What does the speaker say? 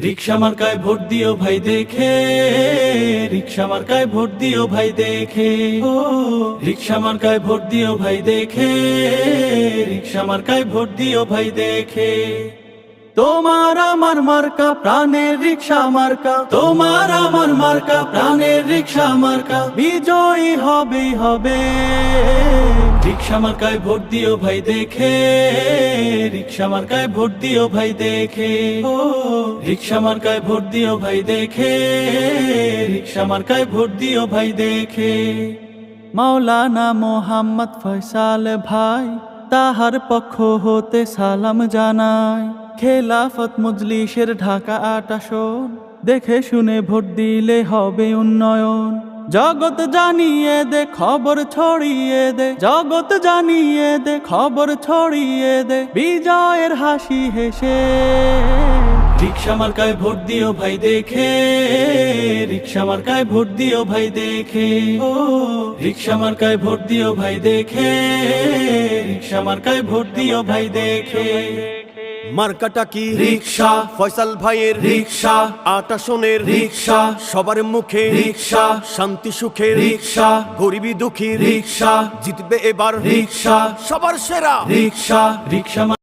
রিক্সা মার্কায় ভোট দিও ভাই দেখে, রিক্সা মার্কায় ভোট দিও ভাই দেখে, ও রিক্সা মার্কায় ভোট দিও ভাই দেখে, রিক্সা মার্কায় ভোট দিও ভাই দেখে। তোমার আমার মার্কা প্রাণের রিক্সা মার্কা, তোমার আমার মার্কা প্রাণের রিক্সা মার্কা, বিজয়ী হবে হবে। রিক্সা মার্কায় ভোট দিও ভাই দেখে, রিক্সা মার্কায় ভোট দিও ভাই দেখে, ও রিক্সা মার্কায় ভোট দিও ভাই দেখে, রিক্সা মার্কায় ভোট দিও ভাই দেখে। মাওলানা মোহাম্মদ ফয়সাল ভাই তাহার পক্ষ হতে সালাম জানাই। খেলাফত মজলিসের ঢাকা ৮ আসন, দেখে শুনে ভোট দিলে হবে উন্নয়ন। জগৎ জানিয়ে দে খবর ছড়িয়ে দে, জগৎ জানিয়ে দে খবর ছড়িয়ে দে, বিজয়ের হাসি হেসে। রিক্সা মার্কায় ভোট দিও ভাই দেখে, রিক্সা মার্কায় ভোট দিও ভাই দেখে, ও রিক্সা মার্কায় ভোট দিও ভাই দেখে, রিক্সা মার্কায় ভোট দিও ভাই দেখে। মার্কাটা কি রিক্সা, ফয়সাল ভাইয়ের রিক্সা, ৮ আসনের রিক্সা, সবার মুখে রিক্সা, শান্তি সুখের রিক্সা, গরিবী দুঃখী রিক্সা, জিতবে এবার রিক্সা, সবার সেরা রিক্সা, রিক্সা।